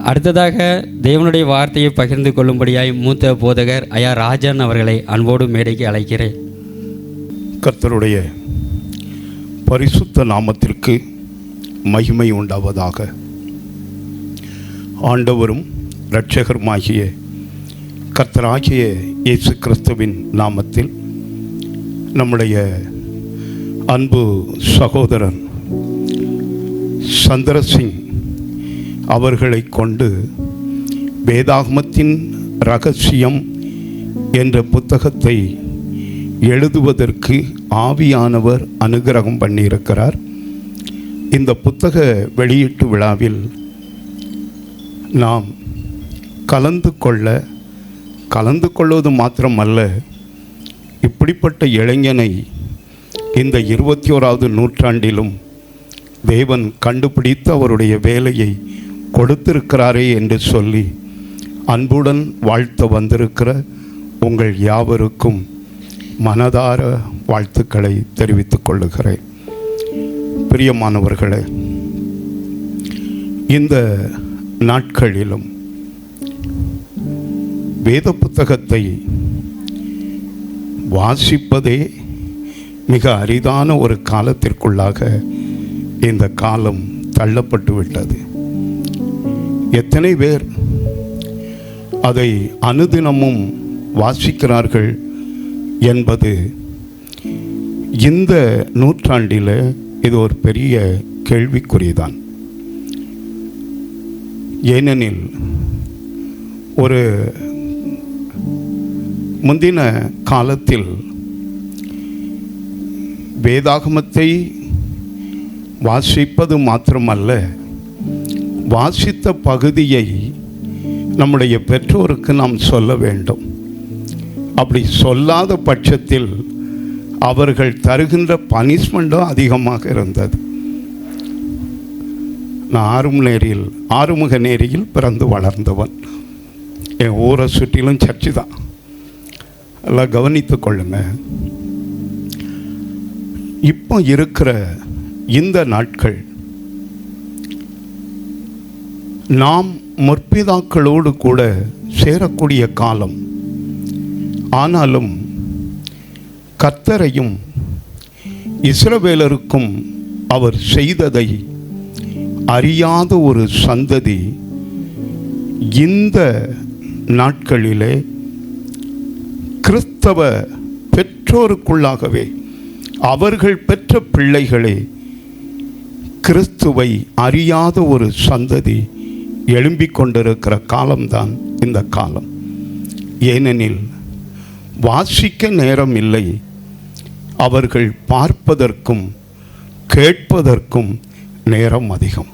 அடுத்ததாக தேவனுடைய வார்த்தையை பகிர்ந்து கொள்ளும்படியாய் மூத்த போதகர் ஐயா ராஜன் அவர்களை அன்போடு மேடைக்கு அழைக்கிறேன். கர்த்தருடைய பரிசுத்த நாமத்திற்கு மகிமை உண்டாவதாக. ஆண்டவரும் இரட்சகருமாகிய கர்த்தராகிய இயேசு கிறிஸ்துவின் நாமத்தில் நம்முடைய அன்பு சகோதரன் சந்திரசிங் அவர்களை கொண்டு வேதாகமத்தின் இரகசியம் என்ற புத்தகத்தை எழுதுவதற்கு ஆவியானவர் அனுகிரகம் பண்ணியிருக்கிறார். இந்த புத்தக வெளியீட்டு விழாவில் நாம் கலந்து கொள்வது மாத்திரமல்ல, இப்படிப்பட்ட இளைஞனை இந்த 21வது நூற்றாண்டிலும் தேவன் கண்டுபிடித்து அவருடைய வேலையை கொடுத்திருக்கிறாரே என்று சொல்லி அன்புடன் வாழ்த்த வந்திருக்கிற உங்கள் யாவருக்கும் மனதார வாழ்த்துக்களை தெரிவித்துக் கொள்ளுகிறேன். பிரியமானவர்களே, இந்த நாட்களிலும் வேத புத்தகத்தை வாசிப்பதே மிக அரிதான ஒரு காலத்திற்குள்ளாக இந்த காலம் தள்ளப்பட்டு விட்டது. எத்தனை பேர் அதை அனுதினமும் வாசிக்கிறார்கள் என்பது இந்த நூற்றாண்டில் இது ஒரு பெரிய கேள்விக்குறிதான். ஏனெனில் ஒரு முந்தின காலத்தில் வேதாகமத்தை வாசிப்பது மாத்திரமல்ல, வாசித்த பகுதியை நம்முடைய பெற்றோருக்கு நாம் சொல்ல வேண்டும். அப்படி சொல்லாத பட்சத்தில் அவர்கள் தருகின்ற பனிஷ்மெண்ட்டும் அதிகமாக இருந்தது. நான் ஆறுமுகநேரியில் பிறந்து வளர்ந்தவன். என் ஊரை சுற்றிலும் சர்ச்சு தான். எல்லாம் கவனித்து கொள்ளுங்க. இப்போ இருக்கிற இந்த நாட்கள் நாம் முற்பிதாக்களோடு கூட சேரக்கூடிய காலம். ஆனாலும் கர்த்தரையும் இஸ்ரவேலருக்கும் அவர் செய்ததை அறியாத ஒரு சந்ததி இந்த நாட்களிலே கிறிஸ்தவ பெற்றோருக்குள்ளாகவே அவர்கள் பெற்ற பிள்ளைகளே கிறிஸ்துவை அறியாத ஒரு சந்ததி எழும்பிக் கொண்டிருக்கிற காலம்தான் இந்த காலம். ஏனெனில் வாசிக்க நேரம் இல்லை. அவர்கள் பார்ப்பதற்கும் கேட்பதற்கும் நேரம் அதிகம்.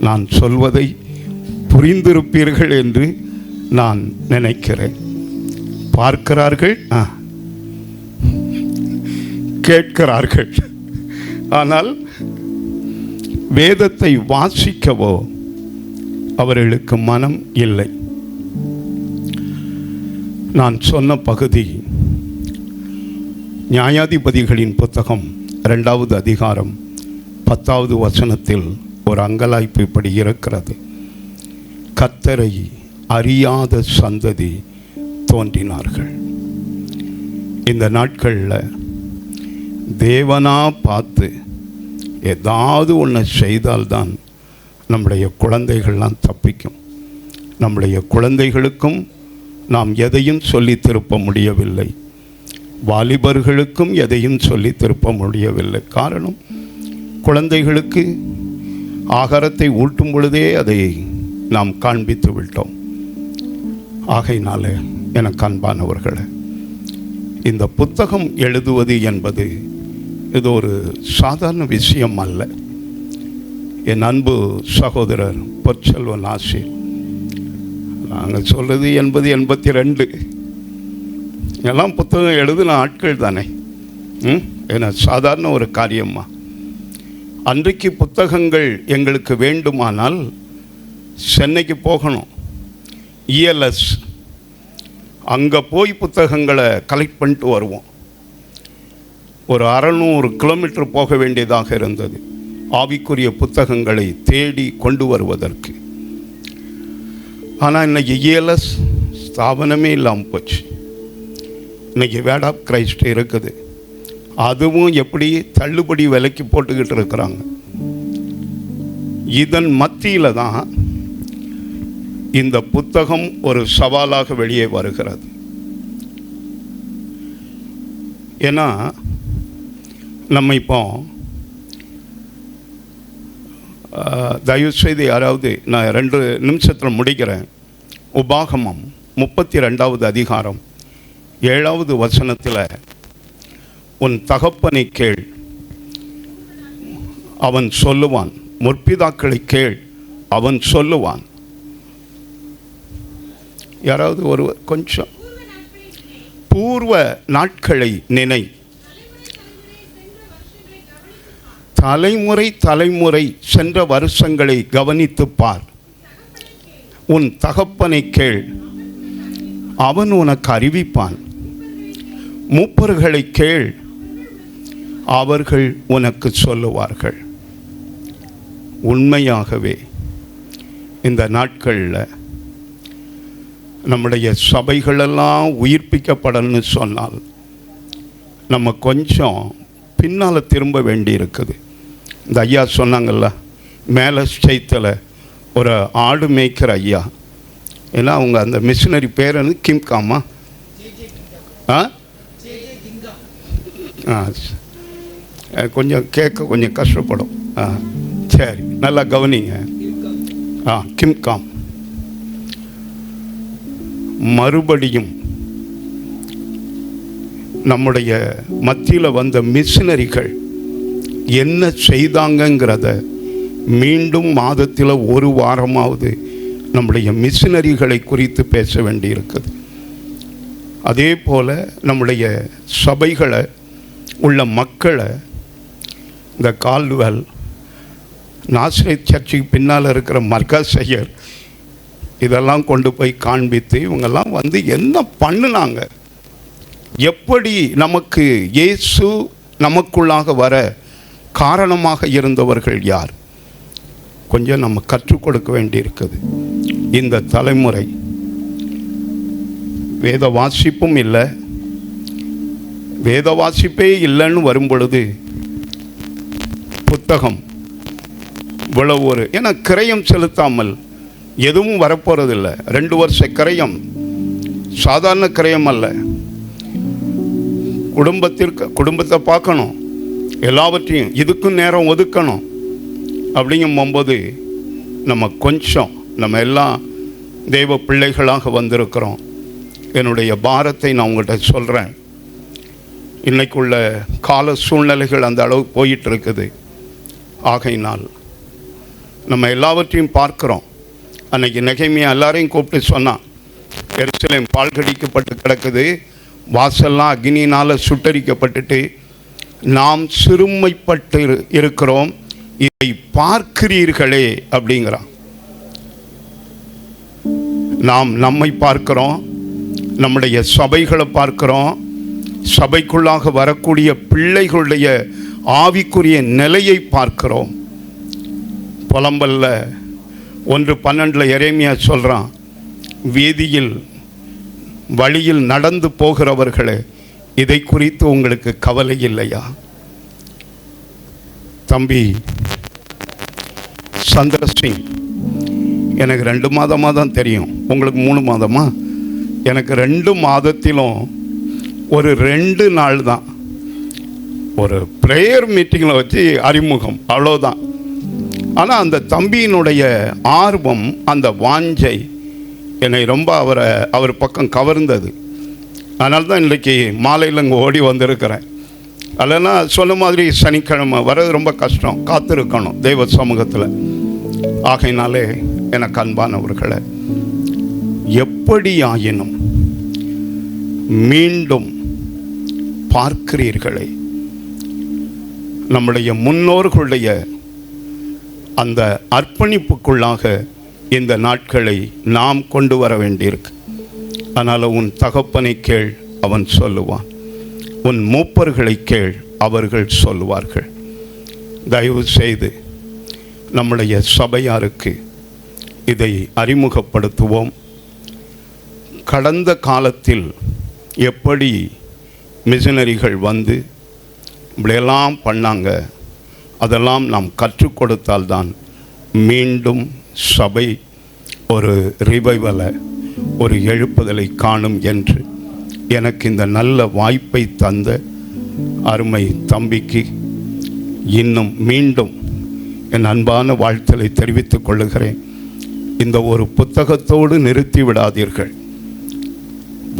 நான் சொல்வதை புரிந்திருப்பீர்கள் என்று நான் நினைக்கிறேன். பார்க்கிறார்கள், கேட்கிறார்கள், ஆனால் வேதத்தை வாசிக்கவோ அவர்களுக்கு மனம் இல்லை. நான் சொன்ன பகுதி நியாயாதிபதிகளின் புத்தகம் 2வது அதிகாரம் 10வது வசனத்தில் ஒரு அங்கலாய்ப்பு இப்படி இருக்கிறது. கர்த்தரை அறியாத சந்ததி தோன்றினார்கள். இந்த நாட்களில் தேவனா பார்த்து ஏதாவது ஒன்று செய்தால்தான் நம்முடைய குழந்தைகள்லாம் தப்பிக்கும். நம்முடைய குழந்தைகளுக்கும் நாம் எதையும் சொல்லி திருப்ப முடியவில்லை. வாலிபர்களுக்கும் எதையும் சொல்லி திருப்ப முடியவில்லை. காரணம், குழந்தைகளுக்கு ஆகாரத்தை ஊட்டும் பொழுதே அதை நாம் காண்பித்து விட்டோம். ஆகையினால எனக்கு அன்பானவர்களே, இந்த புத்தகம் எழுதுவது என்பது இது ஒரு சாதாரண விஷயம் அல்ல. என் அன்பு சகோதரர் பொற்செல்வன் ஆசிர், நாங்கள் சொல்கிறது 82 எல்லாம் புத்தகம் எழுதுன ஆட்கள் தானே. ஏன்னா சாதாரண ஒரு காரியமா? அன்றைக்கு புத்தகங்கள் எங்களுக்கு வேண்டுமானால் சென்னைக்கு போகணும், இஎல்எஸ், அங்கே போய் புத்தகங்களை கலெக்ட் பண்ணிட்டு வருவோம். ஒரு 600 கிலோமீட்டர் போக வேண்டியதாக இருந்தது ஆவிக்குரிய புத்தகங்களை தேடி கொண்டு வருவதற்கு. ஆனால் இன்னைக்கு இஎல்எஸ் ஸ்தாபனமே இல்லாமல் போச்சு. இன்னைக்கு வேர்ட் ஆஃப் கிரைஸ்ட் இருக்குது, அதுவும் எப்படி தள்ளுபடி விலைக்கு போட்டுக்கிட்டு இருக்கிறாங்க. இதன் மத்தியில் தான் இந்த புத்தகம் ஒரு சவாலாக வெளியே வருகிறது. ஏன்னா நம்ம இப்போ தயவுசெய்து யாராவது, நான் 2 நிமிஷத்தில் முடிக்கிறேன். உபாகமம் 32வது அதிகாரம் 7வது வசனத்தில், உன் தகப்பனை கேள், அவன் சொல்லுவான், முற்பிதாக்களை கேள், அவன் சொல்லுவான். யாராவது ஒரு கொஞ்சம் பூர்வ நாட்களை நினை, தலைமுறை தலைமுறை சென்ற வருஷங்களை கவனித்து பார். உன் தகப்பனை கேள், அவன் உனக்கு அறிவிப்பான். மூப்பர்களை கேள், அவர்கள் உனக்கு சொல்லுவார்கள். உண்மையாகவே இந்த நாட்களில் நம்முடைய சபைகளெல்லாம் உயிர்ப்பிக்கப்படணும்னு சொன்னால் நம்ம கொஞ்சம் பின்னால் திரும்ப வேண்டி இருக்குது. இந்த ஐயா சொன்னாங்கள்ல, மேலே ஸ்டேத்தில் ஒரு ஆடு மேய்க்கிற ஐயா, ஏன்னா அவங்க அந்த மிஷினரி பேர் வந்து கிம்காமா, கொஞ்சம் கேட்க கொஞ்சம் கஷ்டப்படும். சரி, நல்லா கவனிங்க. கிம்காம் மறுபடியும் நம்முடைய மத்தியில் வந்த மிஷினரிகள் என்ன செய்தாங்கங்கிறத மீண்டும் மாதத்தில் ஒரு வாரமாவது நம்முடைய மிஷினரிகளை குறித்து பேச வேண்டியிருக்குது. அதே போல் நம்முடைய சபைகளை உள்ள மக்களை, இந்த கால்வெல் நாசரேத் சர்ச்சுக்கு பின்னால் இருக்கிற மர்கஸ் ஐயர் இதெல்லாம் கொண்டு போய் காண்பித்து இவங்கெல்லாம் வந்து என்ன பண்ணினாங்க, எப்படி நமக்கு இயேசு நமக்குள்ளாக வர காரணமாக இருந்தவர்கள் யார், கொஞ்சம் நம்ம கற்றுக் கொடுக்க வேண்டியிருக்குது. இந்த தலைமுறை வேத வாசிப்பும் இல்லை, வேத வாசிப்பே இல்லைன்னு வரும் பொழுது புத்தகம் இவ்வளவு ஒரு, ஏன்னா கிரயம் செலுத்தாமல் எதுவும் வரப்போறதில்லை. 2 வருஷ கிரயம் சாதாரண கிரயம் அல்ல. குடும்பத்தை பார்க்கணும், எல்லாவற்றையும் இதுக்கும் நேரம் ஒதுக்கணும். அப்படிங்கும் போகும்போது நம்ம கொஞ்சம், நம்ம எல்லாம் தெய்வ பிள்ளைகளாக வந்திருக்கிறோம். என்னுடைய பாரத்தை நான் உங்கள்கிட்ட சொல்கிறேன். இன்றைக்குள்ள கால சூழ்நிலைகள் அந்த அளவு போயிட்டு இருக்குது. ஆகையினால் நம்ம எல்லாவற்றையும் பார்க்குறோம். அன்றைக்கி நெகேமியா எல்லாரையும் கூப்பிட்டு சொன்னான், எருசலேம் பால்கடிக்கப்பட்டு கிடக்குது, வாசல்லாம் அக்னியினால் சுட்டரிக்கப்பட்டுட்டு நாம் சிறுமைப்பட்டு இருக்கிறோம், இதை பார்க்கிறீர்களே அப்படிங்கிறான். நாம் நம்மை பார்க்கிறோம், நம்முடைய சபைகளை பார்க்கிறோம், சபைக்குள்ளாக வரக்கூடிய பிள்ளைகளுடைய ஆவிக்குரிய நிலையை பார்க்கிறோம். புலம்பல்ல 1:12 எரேமியா சொல்கிறான், வீதியில் வழியில் நடந்து போகிறவர்களே, இதை குறித்து உங்களுக்கு கவலை இல்லையா? தம்பி சந்திரசிங், எனக்கு 2 மாதமாக தான் தெரியும், உங்களுக்கு 3 மாதமா? எனக்கு 2 மாதத்திலும் ஒரு 2 நாள் தான் ஒரு ப்ரேயர் மீட்டிங்கில் வச்சு அறிமுகம், அவ்வளோதான். ஆனால் அந்த தம்பியினுடைய ஆர்வம், அந்த வாஞ்சை என்னை ரொம்ப அவர் பக்கம் கவர்ந்தது. அதனால தான் இன்றைக்கி மாலையில் இங்கே ஓடி வந்திருக்கிறேன். இல்லைன்னா சொன்ன மாதிரி சனிக்கிழமை வர்றது ரொம்ப கஷ்டம், காத்திருக்கணும் தெய்வ சமூகத்தில். ஆகையினாலே எனக்கு அன்பானவர்களை, எப்படி ஆயினும் மீண்டும் பார்க்கிறீர்களே, நம்முடைய முன்னோர்களுடைய அந்த அர்ப்பணிப்புக்குள்ளாக இந்த நாட்களை நாம் கொண்டு வர வேண்டியிருக்கு. அதனால் உன் தகப்பனை கேள், அவன் சொல்லுவான். உன் மூப்பர்களை கேள், அவர்கள் சொல்லுவார்கள். தயவு செய்து நம்முடைய சபையாருக்கு இதை அறிமுகப்படுத்துவோம். கடந்த காலத்தில் எப்படி மிஷனரிகள் வந்து இப்படியெல்லாம் பண்ணாங்க, அதெல்லாம் நாம் கற்றுக் கொடுத்தால்தான் மீண்டும் சபை ஒரு ரிவைவலை, ஒரு எழுப்புதலை காணும் என்று எனக்கு இந்த நல்ல வாய்ப்பை தந்த அருமை தம்பிக்கு இன்னும் மீண்டும் என் அன்பான வாழ்த்தலை தெரிவித்துக் கொள்ளுகிறேன். இந்த ஒரு புத்தகத்தோடு நிறுத்தி விடாதீர்கள்.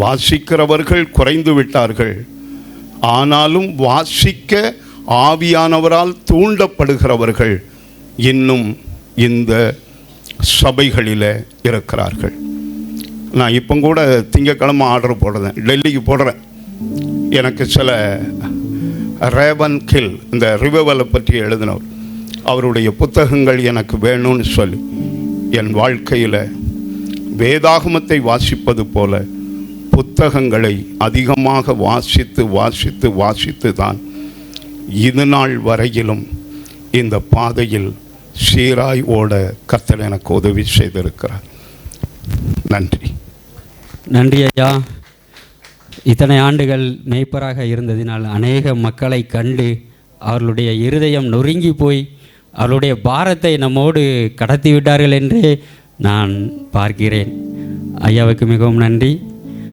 வாசிக்கிறவர்கள் குறைந்து விட்டார்கள், ஆனாலும் வாசிக்க ஆவியானவரால் தூண்டப்படுகிறவர்கள் இன்னும் இந்த சபைகளில் இருக்கிறார்கள். நான் இப்போ கூட திங்கக்கிழமை ஆர்டர் போடுறேன், டெல்லிக்கு போடுறேன். எனக்கு சில ரேவன் கில் இந்த ரிவைவலை பற்றி எழுதினவர், அவருடைய புத்தகங்கள் எனக்கு வேணும்னு சொல்லி என் வாழ்க்கையில் வேதாகமத்தை வாசிப்பது போல புத்தகங்களை அதிகமாக வாசித்து தான் இது நாள் வரையிலும் இந்த பாதையில் சீராய் ஓட கர்த்தர் எனக்கு உதவி செய்திருக்கிறார். நன்றி. நன்றி ஐயா. இத்தனை ஆண்டுகள் மேய்ப்பராக இருந்ததினால் அநேக மக்களை கண்டு அவர்களுடைய இருதயம் நொறுங்கி போய் அவருடைய பாரத்தை நம்மோடு கடத்தி விட்டார்கள் என்றே நான் பார்க்கிறேன். ஐயாவுக்கு மிகவும் நன்றி.